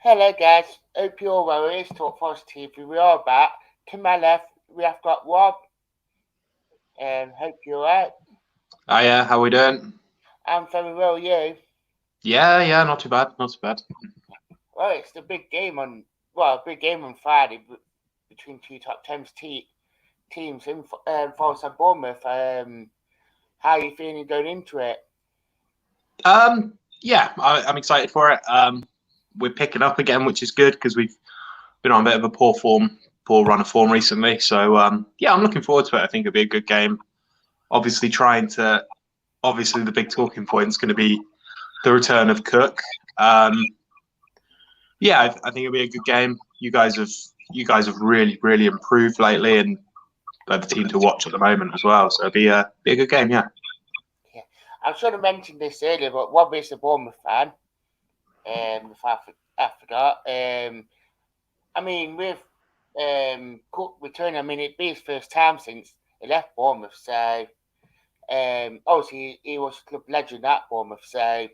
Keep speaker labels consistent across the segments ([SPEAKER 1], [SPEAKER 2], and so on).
[SPEAKER 1] Hello guys, hope you're well. It's Talk Forest TV. We are back. To my left, we have got Rob. Hope you're right.
[SPEAKER 2] Hiya, how we doing?
[SPEAKER 1] I'm very well. You?
[SPEAKER 2] Yeah, not too bad, not too bad.
[SPEAKER 1] Well, it's the big game on big game on Friday between two top teams teams in Forest and Bournemouth. How are you feeling going into it?
[SPEAKER 2] Yeah, I'm excited for it. We're picking up again, which is good because we've been on a bit of a poor run of form recently. So yeah, I'm looking forward to it. I think it'll be a good game. Obviously, obviously the big talking point is going to be the return of Cook. Yeah, I think it'll be a good game. You guys have really improved lately, and they're the team to watch at the moment as well. So it'll be a good game. Yeah.
[SPEAKER 1] Yeah, I should have mentioned this earlier, but Rob is a Bournemouth fan. If I forgot. I mean, with Cook returning, I mean, it'd be his first time since he left Bournemouth. So, obviously, he was club legend at Bournemouth. So,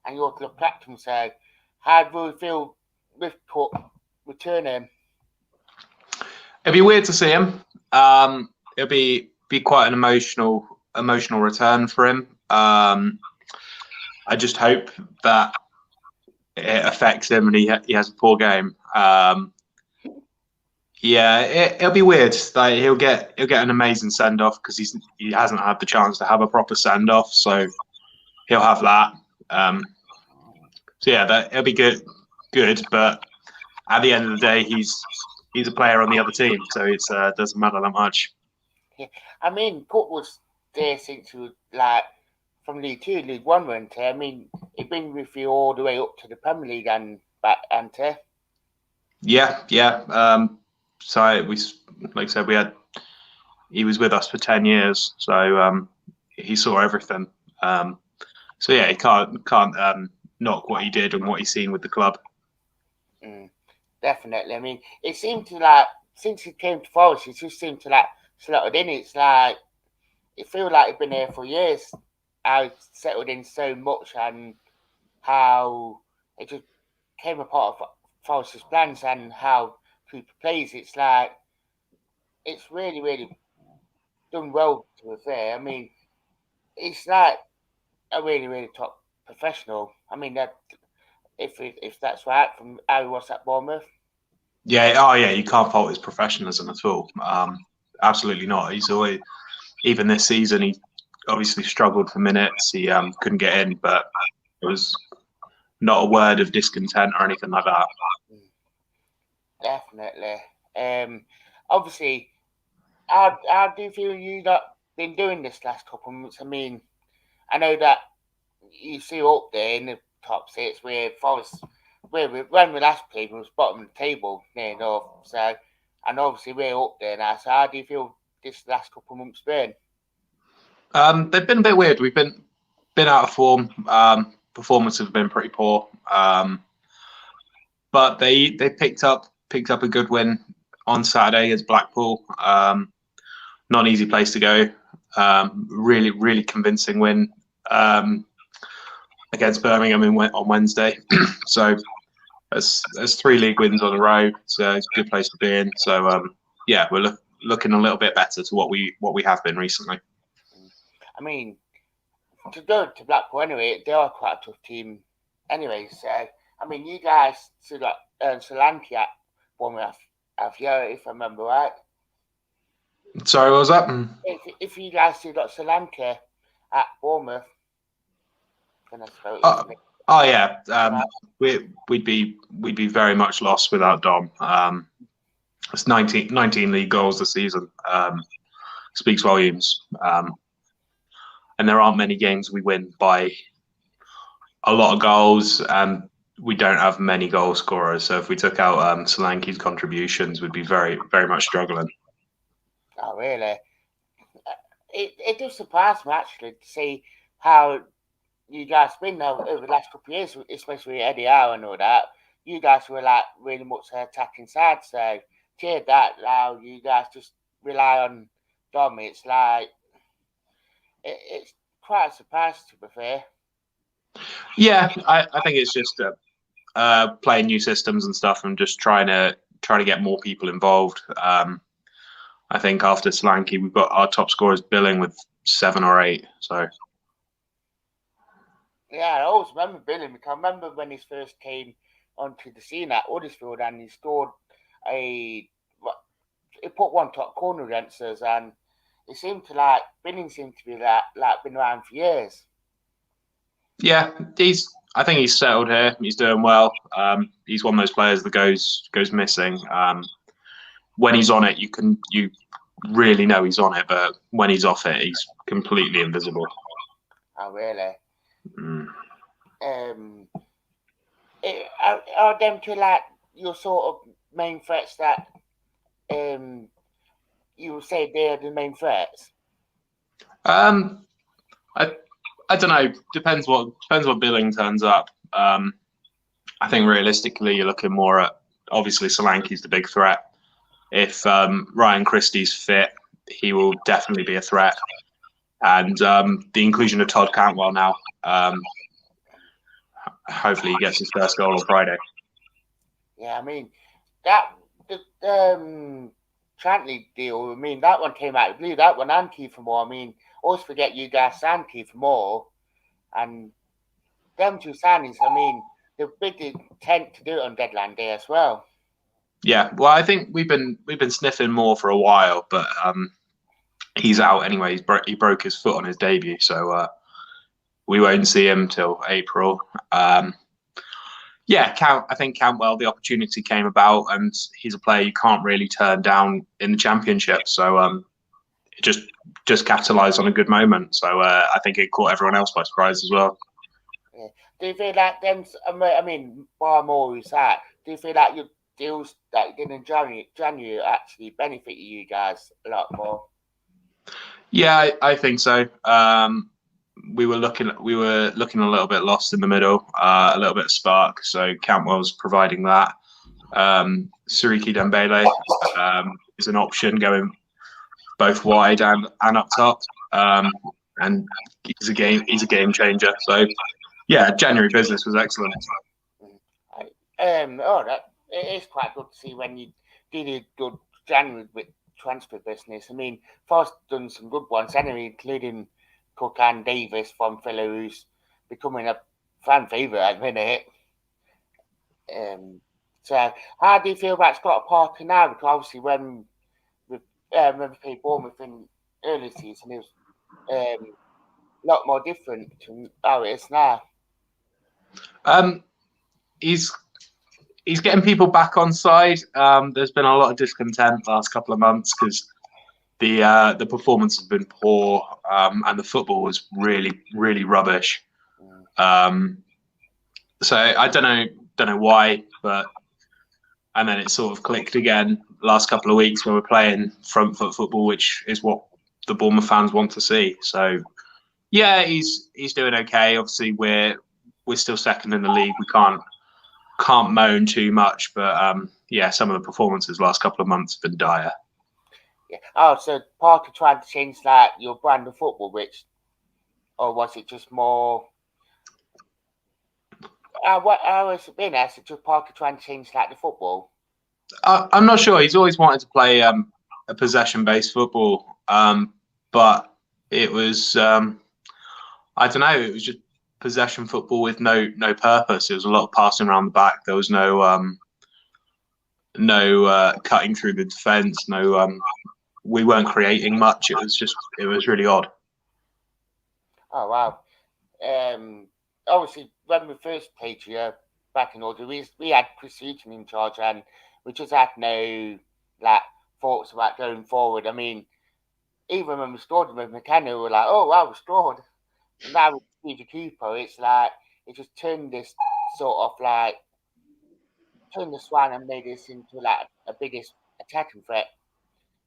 [SPEAKER 1] and you're club captain. So, how do you feel with Cook returning?
[SPEAKER 2] It'd be weird to see him. It'll be quite an emotional return for him. I just hope that it affects him and he has a poor game. Yeah, it'll be weird. Like he'll get an amazing send off because he hasn't had the chance to have a proper send off, so he'll have that. So yeah, it'll be good. But at the end of the day, he's a player on the other team, so it doesn't matter that much.
[SPEAKER 1] Yeah. I mean, Cook was there since he was like from League Two, League One, went I mean, he'd been with you all the way up to the Premier League and back, and
[SPEAKER 2] Yeah. So like I said, he was with us for 10 years, so he saw everything. So yeah, he can't knock what he did and what he's seen with the club.
[SPEAKER 1] Mm, definitely. I mean, it seemed to like since he came to Forest, it just seemed to like slotted in. It's like it feels like he's been there for years. How he settled in so much and how it just came a part of Forest's plans and how Cooper plays. It's like it's really done well to be fair. I mean, it's like a really top professional. I mean that if that's right from how he was at Bournemouth.
[SPEAKER 2] Yeah, oh yeah, you can't fault his professionalism at all. Absolutely not. He's always even this season he obviously struggled for minutes. He couldn't get in, but it was not a word of discontent or anything like that.
[SPEAKER 1] Definitely. Obviously, how do you feel you got been doing this last couple of months? I mean, I know that you see up there in the top six where Forest, when we last played, we was bottom of the table near enough. So, and obviously we're up there now. So, how do you feel this last couple of months been?
[SPEAKER 2] They've been a bit weird. We've been out of form. Performances have been pretty poor. But they picked up a good win on Saturday as Blackpool. Not an easy place to go. Really convincing win against Birmingham on Wednesday. So there's 3 league wins on a row. It's a good place to be in. So yeah, we're looking a little bit better to what we have been recently.
[SPEAKER 1] I mean, to go to Blackpool anyway, they are quite a tough team anyway. So, I mean, you guys still got Solanke at Bournemouth, have you, if I remember right?
[SPEAKER 2] Sorry, what was that?
[SPEAKER 1] If you guys still got Solanke at Bournemouth, then I suppose.
[SPEAKER 2] Oh, oh yeah, we'd be very much lost without Dom. It's 19 league goals this season. Speaks volumes. And there aren't many games we win by a lot of goals, and we don't have many goal scorers. So if we took out Solanke's contributions, we'd be very much struggling.
[SPEAKER 1] Oh, really? It does surprise me actually to see how you guys been now over the last couple of years, especially with Eddie Howe and all that. You guys were like really much attacking side, so to hear that now you guys just rely on Dom. It's like it's quite a surprise to be fair.
[SPEAKER 2] Yeah, I think it's just playing new systems and stuff, and just trying to get more people involved. I think after Solanke, we've got our top scorers billing with 7 or 8. So
[SPEAKER 1] yeah, I always remember Billing. I remember when he first came onto the scene at Huddersfield, and he scored he put one top corner against us, and it seemed to Billing seemed to be been around for years.
[SPEAKER 2] yeah, I think he's settled here. He's doing well. He's one of those players that goes missing. When he's on it, you really know he's on it, but when he's off it, he's completely invisible.
[SPEAKER 1] Oh, really?
[SPEAKER 2] Mm.
[SPEAKER 1] Are them two your sort of main threats that you would say they're the main threats?
[SPEAKER 2] I don't know. Depends what billing turns up. I think realistically, you're looking more at obviously Solanke's the big threat. If Ryan Christie's fit, he will definitely be a threat. And the inclusion of Todd Cantwell now, hopefully he gets his first goal on Friday.
[SPEAKER 1] Yeah, I mean the Trantley deal. I mean that one came out of the blue. That one and Kiefer Moore. I mean, always forget you guys and Kiefer Moore, and them two signings. I mean, the big intent to do it on deadline day as well.
[SPEAKER 2] Yeah, well, I think we've been sniffing Moore for a while, but he's out anyway. He broke his foot on his debut, so we won't see him till April. Yeah, I think Cantwell, the opportunity came about, and he's a player you can't really turn down in the Championship. So it just capitalised on a good moment. So I think it caught everyone else by surprise as well.
[SPEAKER 1] Yeah. Do you feel like them? I mean, bar more is that. Do you feel like your deals that you did in January actually benefited you guys a lot more?
[SPEAKER 2] Yeah, I think so. We were looking a little bit lost in the middle, a little bit of spark. So Cantwell's providing that. Siriki Dembele is an option going both wide and up top, and he's a game changer. So yeah, January business was excellent.
[SPEAKER 1] It is quite good to see when you did a good January with transfer business. I mean, Forrest done some good ones anyway, including Cook and Davis from Villa, who's becoming a fan favourite at the minute. So, how do you feel about Scott Parker now? Because obviously, when we played Bournemouth in early season, it was a lot more different to how it is now.
[SPEAKER 2] He's getting people back on side. There's been a lot of discontent last couple of months because the performance has been poor, and the football was really, really rubbish. So I don't know why, and then it sort of clicked again last couple of weeks when we're playing front foot football, which is what the Bournemouth fans want to see. So yeah, he's doing okay. Obviously, we're still second in the league. We can't moan too much, but yeah, some of the performances last couple of months have been dire.
[SPEAKER 1] Yeah. Oh, so Parker tried to change your brand of football, or was it just more? How has it been? Has it just Parker trying to change the football?
[SPEAKER 2] I'm not sure. He's always wanted to play a possession-based football, but it was I don't know. It was just possession football with no purpose. It was a lot of passing around the back. There was no cutting through the defence. We weren't creating much. It was really odd.
[SPEAKER 1] Oh wow! Obviously, when we first played here back in order, we had Chris Hughton in charge, and we just had no thoughts about going forward. I mean, even when we scored with McKenna, we were like, "Oh wow, we scored!" And now with Stevie Cooper, it's it just turned this sort of turned the Swan and made us into a biggest attacking threat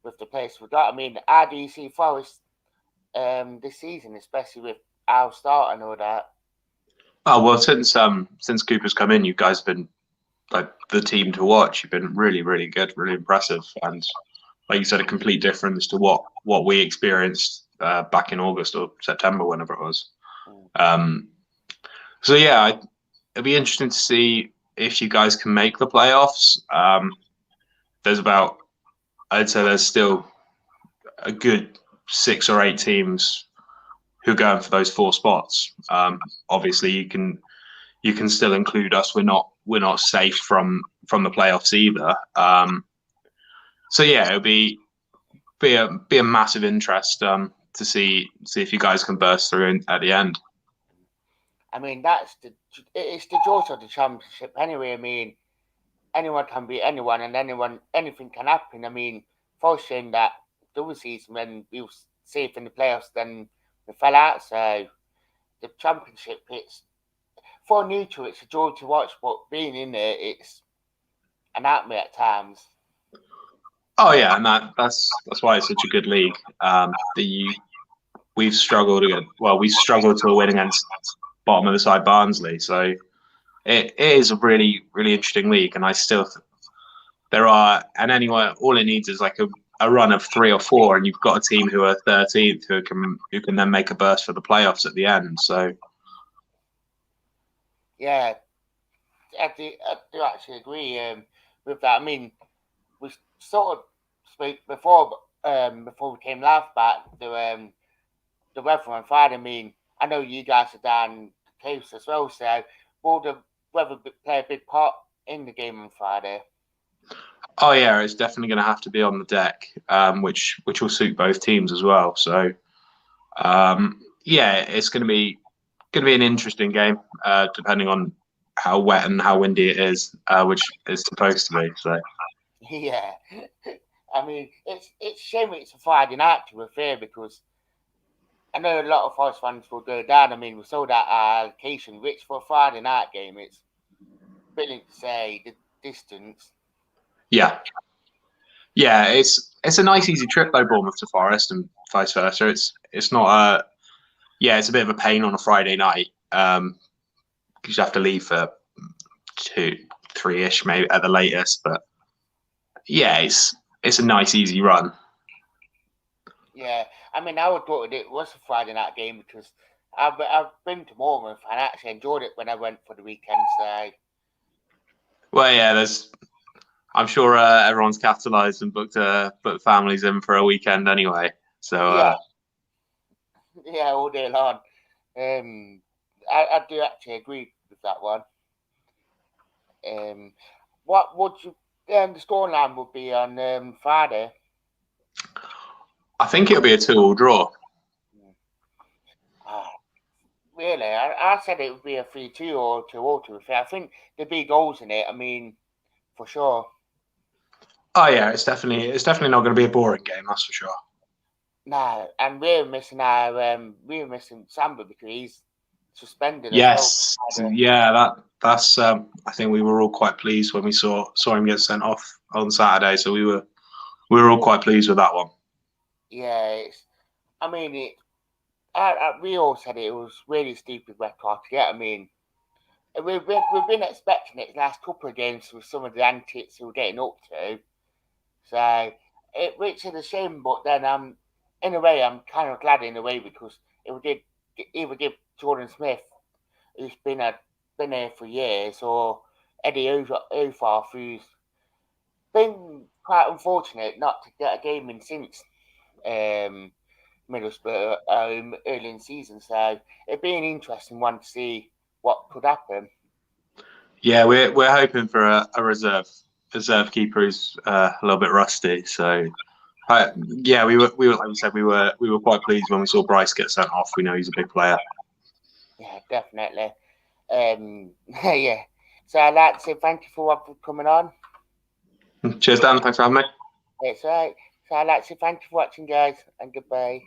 [SPEAKER 1] with the players we got. I mean, how do you see Forest this season, especially with our start and all that?
[SPEAKER 2] Oh well, since Cooper's come in, you guys have been the team to watch. You've been really, really good, really impressive, and like you said, a complete difference to what we experienced back in August or September, whenever it was. So yeah, it'll be interesting to see if you guys can make the playoffs. I'd say there's still a good 6 or 8 teams who are going for those 4 spots. Obviously, you can still include us. We're not safe from the playoffs either. So yeah, it'll be a massive interest to see if you guys can burst through at the end.
[SPEAKER 1] I mean, it's the joy of the championship anyway. I mean, anyone can beat anyone, and anything can happen. I mean, fortunately that the other season when we were safe in the playoffs, then we fell out. So the championship, it's for neutral, it's a joy to watch, but being in there, it's an nightmare at times.
[SPEAKER 2] Oh yeah, and that's why it's such a good league. We've struggled again. Well, we struggled to win against bottom of the side Barnsley. So it is a really, really interesting league, and all it needs is like a run of 3 or 4, and you've got a team who are 13th who can then make a burst for the playoffs at the end. So
[SPEAKER 1] yeah, I do actually agree with that. I mean, we sort of spoke before we came live about the weather on Friday. I mean, I know you guys are down the coast as well, so will the weather play a big part in the game on Friday?
[SPEAKER 2] oh yeah, it's definitely going to have to be on the deck, which will suit both teams as well. So yeah, it's going to be an interesting game, depending on how wet and how windy it is, which is supposed to be. So
[SPEAKER 1] Yeah, I mean, it's a shame it's a Friday night, to be fair, because I know a lot of Forest fans will go down. I mean, we saw that allocation, which for a Friday night game, it's brilliant to say the distance.
[SPEAKER 2] yeah, it's a nice easy trip though, Bournemouth to Forest and vice versa. It's not it's a bit of a pain on a Friday night, because you have to leave for 2, 3-ish maybe at the latest. But yeah, it's a nice easy run.
[SPEAKER 1] Yeah, I mean, I would thought it was a Friday night game because I've been to Bournemouth and I actually enjoyed it when I went for the weekend. So
[SPEAKER 2] Well, yeah, I'm sure everyone's capitalised and booked families in for a weekend anyway. So
[SPEAKER 1] yeah, all day long. I do actually agree with that one. What would you? The scoreline would be on Friday.
[SPEAKER 2] I think it'll be a 2-2 draw.
[SPEAKER 1] Really, I said it would be a 3-2 or 2-2. I think there'd be goals in it. I mean, for sure.
[SPEAKER 2] Oh yeah, it's definitely not going to be a boring game, that's for sure.
[SPEAKER 1] No, and we're missing Samba because he's suspended.
[SPEAKER 2] Yes,
[SPEAKER 1] As well.
[SPEAKER 2] yeah, that's. I think we were all quite pleased when we saw him get sent off on Saturday. So we were all quite pleased with that one.
[SPEAKER 1] Yeah, I mean, we all said it was really stupid red card to get. I mean, we've been expecting it the last couple of games with some of the antics we were getting up to. So which is a shame, but then in a way I'm kind of glad in a way because it would either give Jordan Smith, who's been here for years, or Eddie Ofar, who's been quite unfortunate not to get a game in since Middlesbrough early in the season. So it'd be an interesting one to see what could happen.
[SPEAKER 2] Yeah, we're hoping for a reserve keeper who's a little bit rusty. So yeah, we were like you said, we were quite pleased when we saw Bryce get sent off. We know he's a big player.
[SPEAKER 1] Yeah, definitely. Yeah. So I'd like to say thank you for coming on.
[SPEAKER 2] Cheers, Dan. Thanks for having me.
[SPEAKER 1] It's right. So I'd like to say thank you for watching, guys, and goodbye.